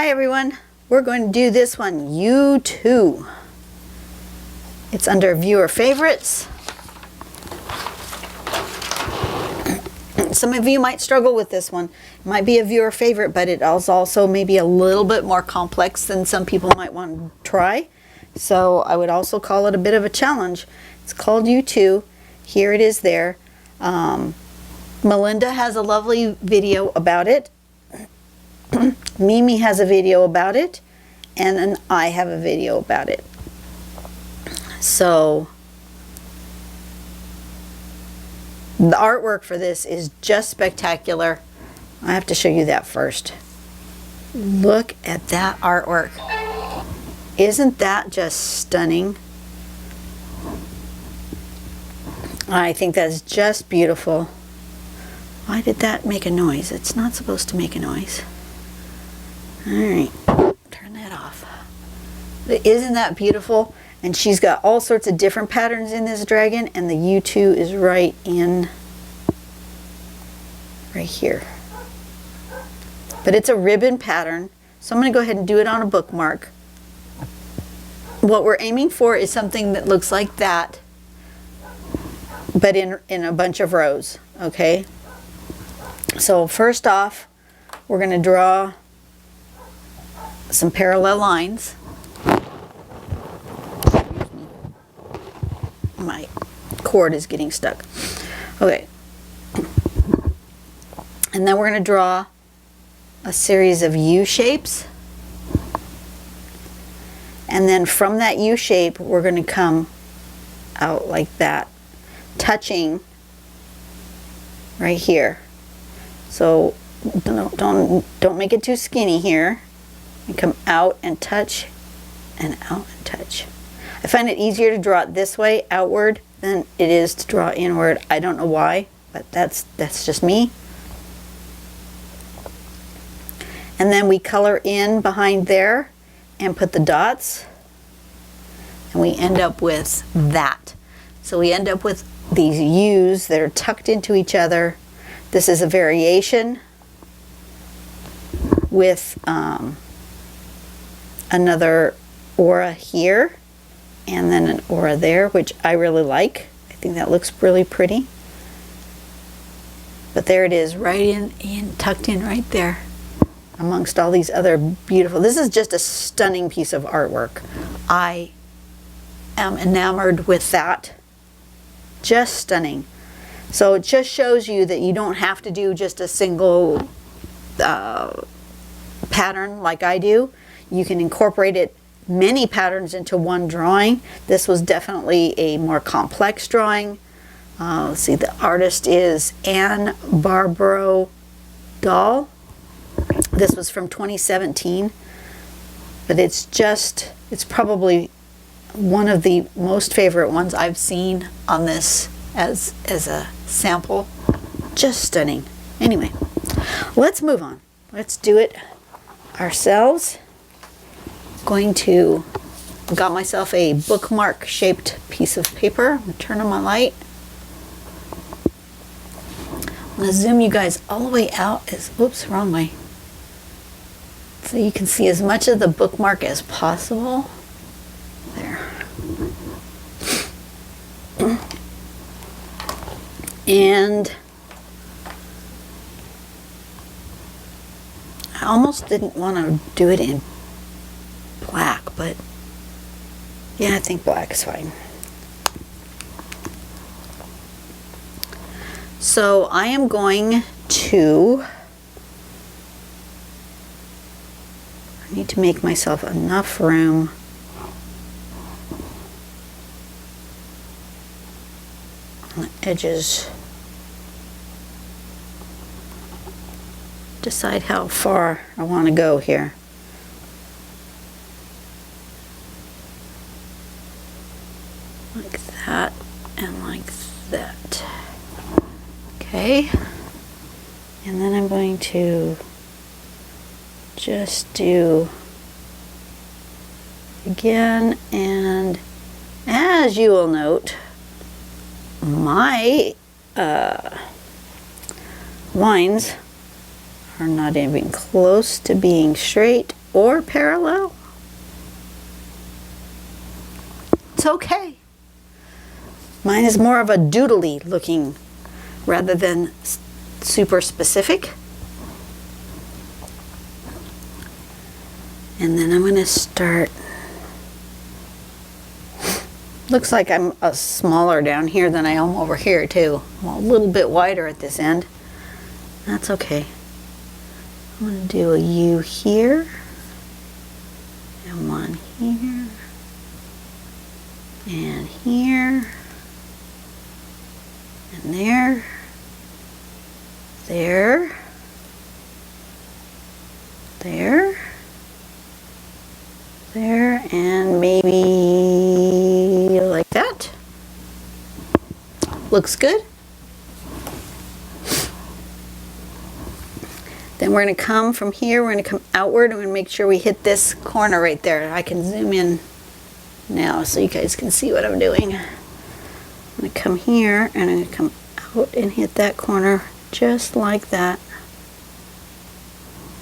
Hi everyone, we're going to do this one, U2. It's under viewer favorites. Some of you might struggle with this one. It might be a viewer favorite, but it is also maybe a little bit more complex than some people might want to try. So I would also call it a bit of a challenge. It's called U2. Here it is there. Melinda has a lovely video about it. Mimi has a video about it, and then I have a video about it. So the artwork for this is just spectacular. I have to show you that first. Look at that artwork. Isn't that just stunning? I think that's just beautiful. Why did that make a noise? It's not supposed to make a noise. Alright, turn that off. But isn't that beautiful? And she's got all sorts of different patterns in this dragon, and the U2 is right here. But it's a ribbon pattern, so I'm going to go ahead and do it on a bookmark. What we're aiming for is something that looks like that, but in a bunch of rows, okay? So first off, we're going to draw some parallel lines. My cord is getting stuck. Okay. And then we're going to draw a series of U shapes. And then from that U shape, we're going to come out like that, touching right here. So don't make it too skinny here. And come out and touch, and out and touch. I find it easier to draw it this way, outward, than it is to draw inward. I don't know why, but that's just me. And then we color in behind there and put the dots, and we end up with that. So we end up with these U's that are tucked into each other. This is a variation with another aura here, and then an aura there, which I really like. I think that looks really pretty. But there it is, right in tucked in right there, amongst all these other beautiful. This is just a stunning piece of artwork. I am enamored with that. Just stunning. So it just shows you that you don't have to do just a single pattern like I do. You can incorporate many patterns into one drawing. This was definitely a more complex drawing. Let's see, the artist is Anne Barbaro Dahl. This was from 2017, but it's probably one of the most favorite ones I've seen on this as a sample. Just stunning. Anyway, let's move on. Let's do it ourselves. Got myself a bookmark shaped piece of paper. I'm going to turn on my light. I'm going to zoom you guys all the way out oops, wrong way. So you can see as much of the bookmark as possible. There. And I almost didn't want to do it in black, but yeah, I think black is fine. So I am going to, I need to make myself enough room on the edges. Decide how far I want to go here. Like that and like that. Okay. And then I'm going to just do again, and as you will note, my lines are not even close to being straight or parallel. It's okay. Mine is more of a doodly looking rather than super specific. And then I'm going to start. Looks like I'm smaller down here than I am over here too. I'm a little bit wider at this end. That's okay. I'm going to do a U here and one here and here and there, there, there, there, and maybe like that. Looks good. Then we're going to come from here, we're going to come outward, and we're going to make sure we hit this corner right there. I can zoom in now so you guys can see what I'm doing. I'm going to come here and I'm going to come out and hit that corner just like that.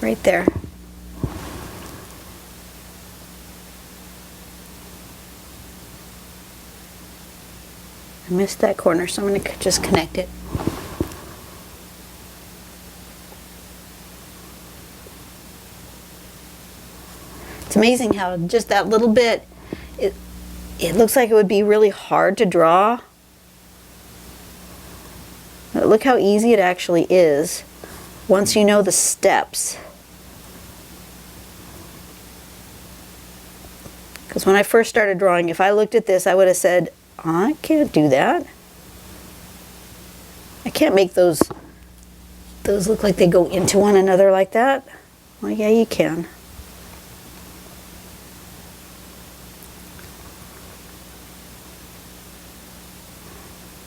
Right there. I missed that corner, so I'm going to just connect it. It's amazing how just that little bit, it looks like it would be really hard to draw. But look how easy it actually is once you know the steps. Because when I first started drawing, if I looked at this, I would have said, I can't do that. I can't make those look like they go into one another like that. Well, yeah, you can.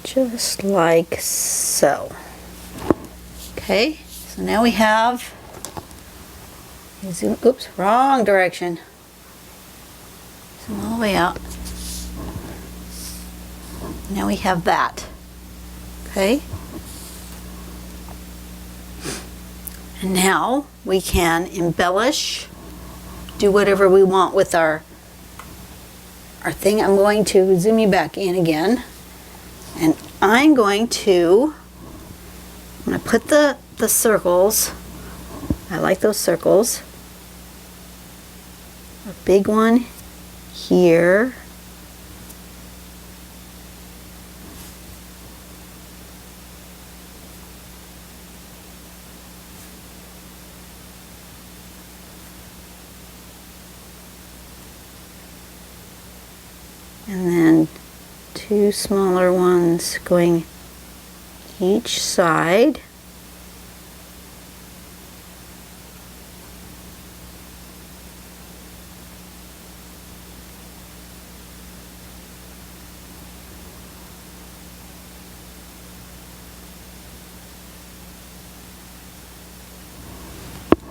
Just like so. Okay, so now we have, zoom, oops, wrong direction. Zoom all the way out. Now we have that. Okay. And now we can embellish, do whatever we want with our thing. I'm going to zoom you back in again. And I'm going to put the circles. I like those circles. A big one here. And then two smaller ones going each side.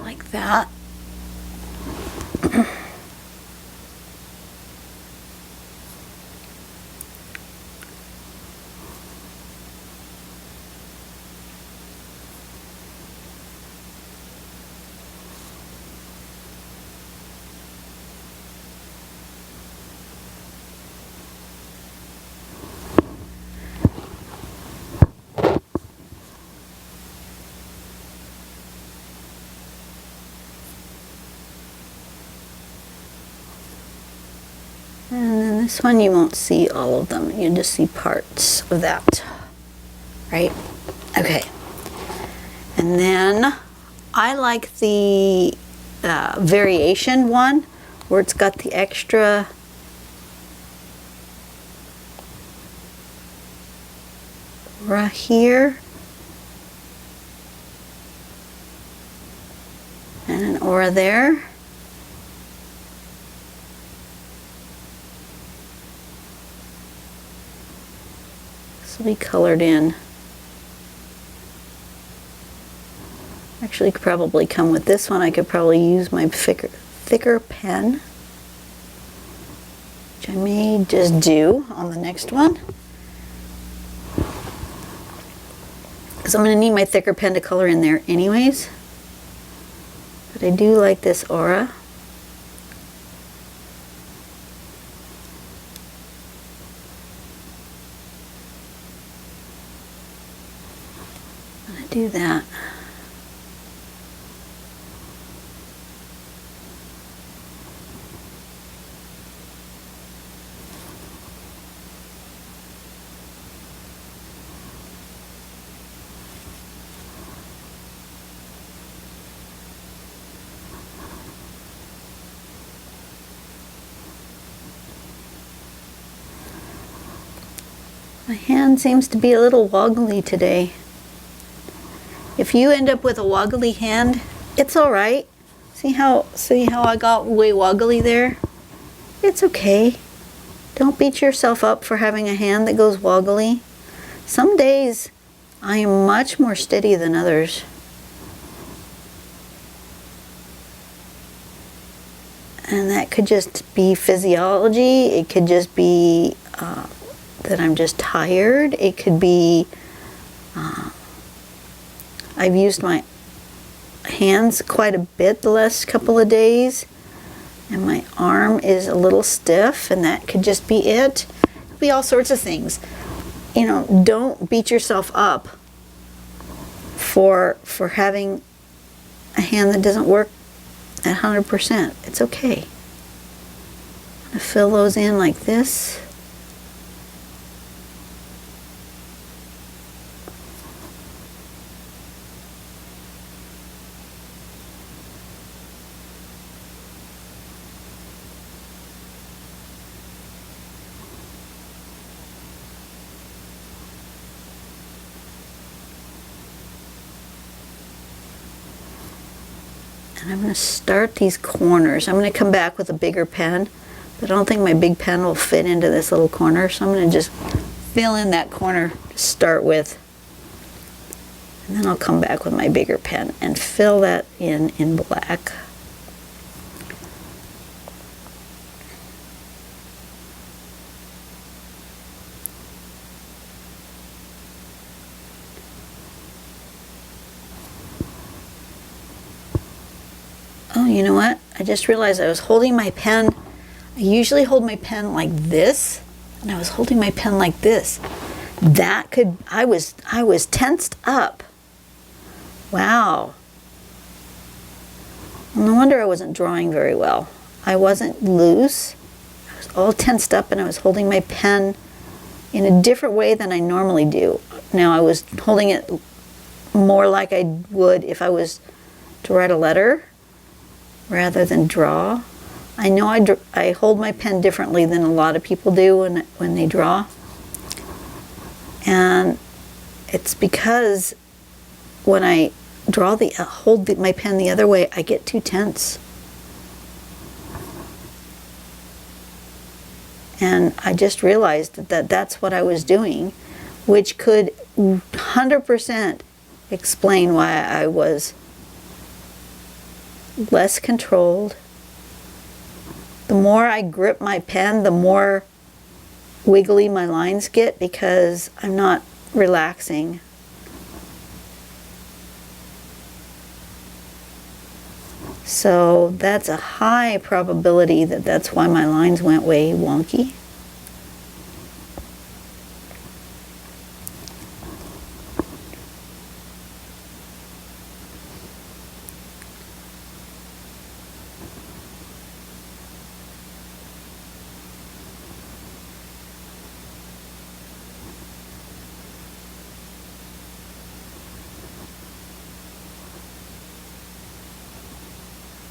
Like that. And then this one, you won't see all of them. You just see parts of that, right? Okay. And then I like the variation one where it's got the extra right here and an aura there. This will be colored in. Actually, could probably come with this one. I could probably use my thicker pen, which I may just do on the next one. Because I'm going to need my thicker pen to color in there anyways. But I do like this aura. do that. My hand seems to be a little wobbly today. If you end up with a wobbly hand, it's all right. See how I got way wobbly there? It's okay. Don't beat yourself up for having a hand that goes wobbly. Some days I am much more steady than others. And that could just be physiology. It could just be that I'm just tired. It could be I've used my hands quite a bit the last couple of days, and my arm is a little stiff, and that could just be it. It could be all sorts of things. You know, don't beat yourself up for having a hand that doesn't work at 100%. It's okay. I fill those in like this. And I'm going to start these corners. I'm going to come back with a bigger pen, but I don't think my big pen will fit into this little corner, so I'm going to just fill in that corner to start with. And then I'll come back with my bigger pen and fill that in black. Oh, you know what? I just realized I was holding my pen. I usually hold my pen like this, and I was holding my pen like this. That could, I was tensed up. Wow. Well, no wonder I wasn't drawing very well. I wasn't loose. I was all tensed up, and I was holding my pen in a different way than I normally do. Now, I was holding it more like I would if I was to write a letter rather than draw. I know I hold my pen differently than a lot of people do when they draw. And it's because when I draw hold my pen the other way, I get too tense. And I just realized that that's what I was doing, which could 100% explain why I was less controlled. The more I grip my pen, the more wiggly my lines get because I'm not relaxing. So that's a high probability that that's why my lines went way wonky.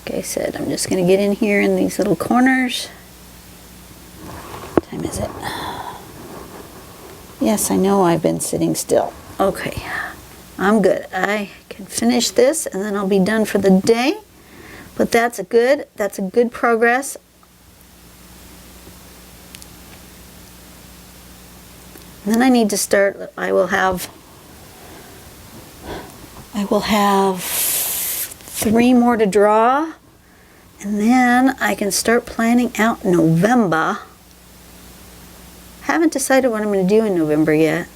Like I said, I'm just going to get in here in these little corners. What time is it? Yes, I know I've been sitting still. Okay, I'm good. I can finish this and then I'll be done for the day. But that's a good progress. And then I need to start, I will have 3 more to draw, and then I can start planning out November. Haven't decided what I'm going to do in November yet.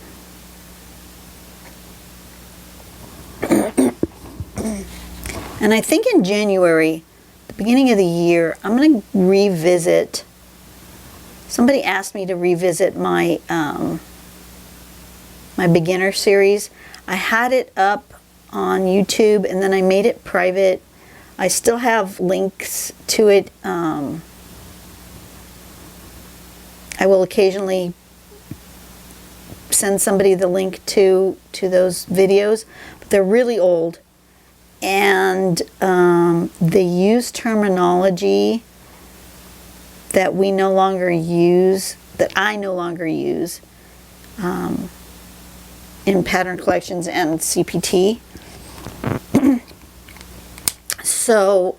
And I think in January, the beginning of the year, I'm going to revisit. Somebody asked me to revisit my my beginner series. I had it up on YouTube and then I made it private. I still have links to it. I will occasionally send somebody the link to those videos, but they're really old, and they use terminology that we no longer use, that I no longer use in pattern collections and CPT. So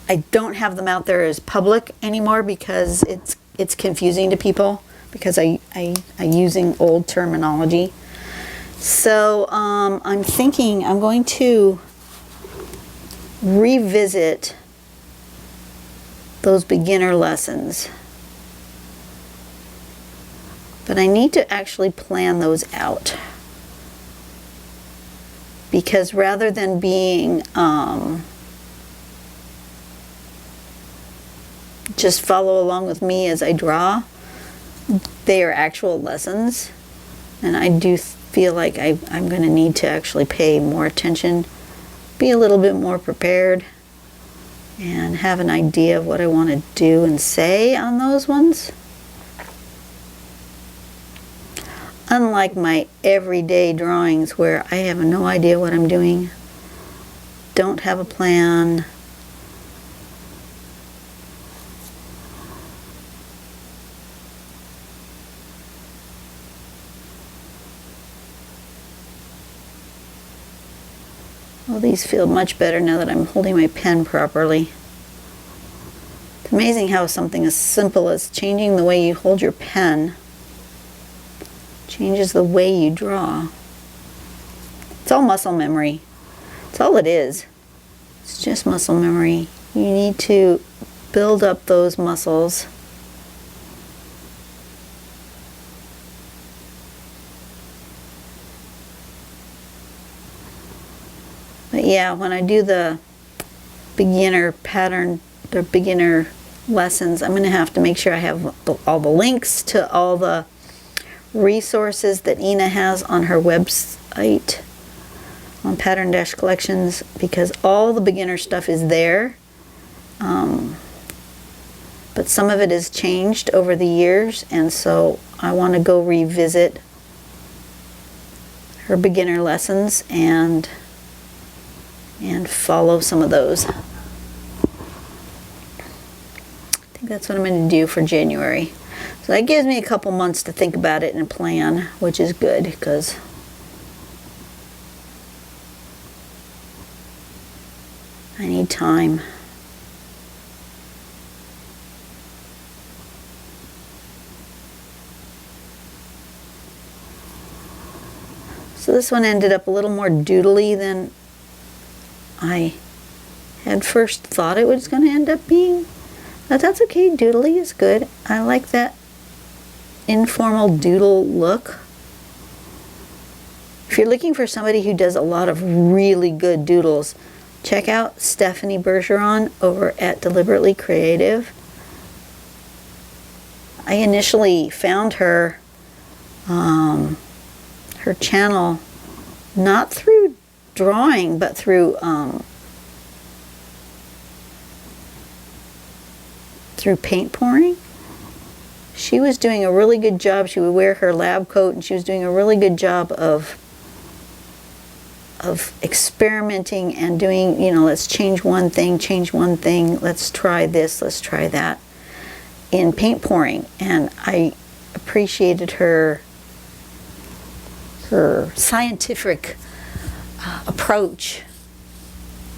I don't have them out there as public anymore because it's confusing to people, because I'm using old terminology. So I'm thinking I'm going to revisit those beginner lessons. But I need to actually plan those out. Because rather than being just follow along with me as I draw, they are actual lessons. And I do feel like I'm going to need to actually pay more attention, be a little bit more prepared, and have an idea of what I want to do and say on those ones. Unlike my everyday drawings where I have no idea what I'm doing, don't have a plan. Well, these feel much better now that I'm holding my pen properly. It's amazing how something as simple as changing the way you hold your pen changes the way you draw. It's all muscle memory. It's all it is. It's just muscle memory. You need to build up those muscles. But yeah, when I do the beginner pattern, the beginner lessons, I'm going to have to make sure I have all the links to all the resources that Ina has on her website on Pattern Dash Collections, because all the beginner stuff is there, but some of it has changed over the years, and so I want to go revisit her beginner lessons and follow some of those. I think that's what I'm going to do for January. So that gives me a couple months to think about it and plan, which is good because I need time. So this one ended up a little more doodly than I had first thought it was going to end up being. But that's okay, doodly is good. I like that informal doodle look. If you're looking for somebody who does a lot of really good doodles, check out Stephanie Bergeron over at Deliberately Creative. I initially found her her channel not through drawing, but through paint pouring. She was doing a really good job. She would wear her lab coat, and she was doing a really good job of experimenting and doing, you know, let's change one thing, let's try this, let's try that in paint pouring. And I appreciated her scientific approach,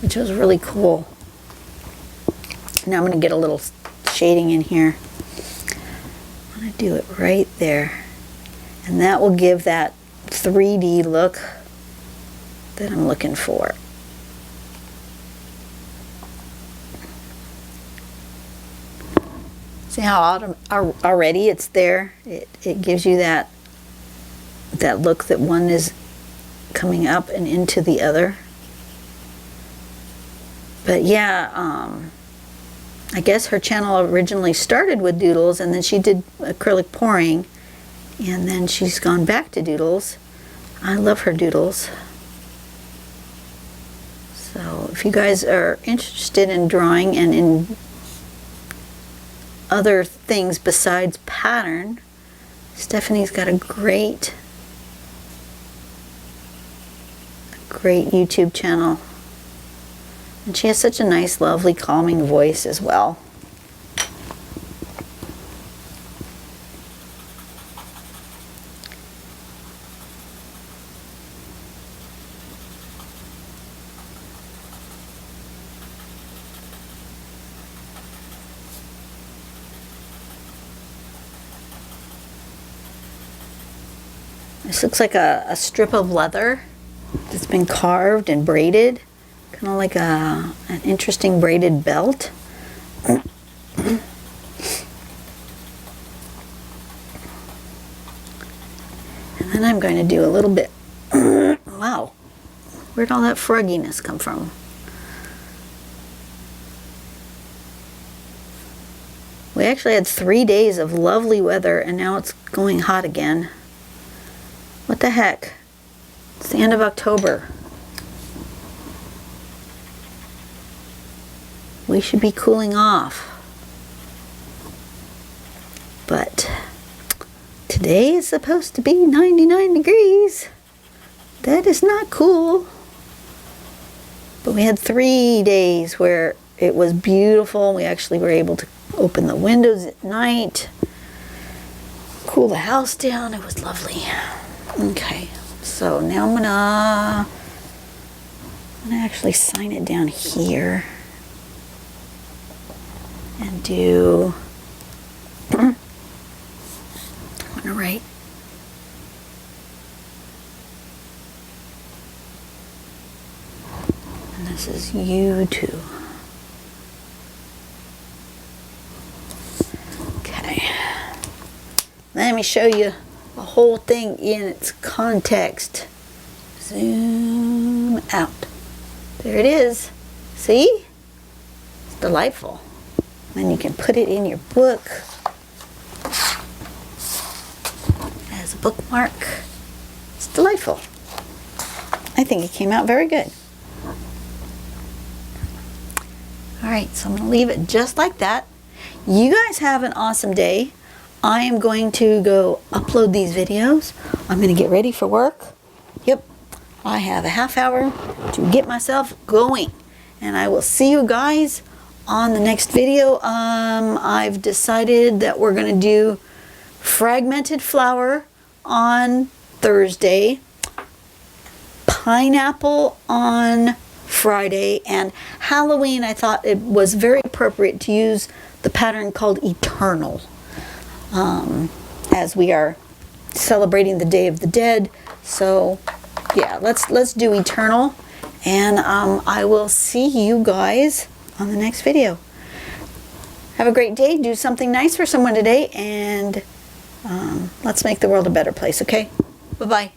which was really cool. Now I'm going to get a little shading in here. I'm going to do it right there, and that will give that 3D look that I'm looking for. See how already it's there? It gives you that look that one is coming up and into the other. But yeah, I guess her channel originally started with doodles, and then she did acrylic pouring, and then she's gone back to doodles. I love her doodles. So if you guys are interested in drawing and in other things besides pattern, Stephanie's got a great YouTube channel. And she has such a nice, lovely, calming voice as well. This looks like a strip of leather that's been carved and braided, kind of like an interesting braided belt. And then I'm going to do a little bit, wow, where'd all that frogginess come from? We actually had 3 days of lovely weather and now it's going hot again. What the heck? It's the end of October. We should be cooling off. But today is supposed to be 99 degrees. That is not cool. But we had 3 days where it was beautiful. We actually were able to open the windows at night, cool the house down. It was lovely. Okay, so now I'm gonna actually sign it down here and do, I'm gonna write and this is you too. Okay, let me show you the whole thing in its context. Zoom out. There it is. See? It's delightful. Then you can put it in your book as a bookmark. It's delightful. I think it came out very good. Alright, so I'm going to leave it just like that. You guys have an awesome day. I am going to go upload these videos. I'm going to get ready for work. Yep, I have a half hour to get myself going. And I will see you guys on the next video. I've decided that we're going to do fragmented flower on Thursday, pineapple on Friday, and Halloween. I thought it was very appropriate to use the pattern called Eternal. As we are celebrating the Day of the Dead. So yeah, let's do Eternal, and I will see you guys on the next video. Have a great day. Do something nice for someone today, and let's make the world a better place, okay? Bye-bye.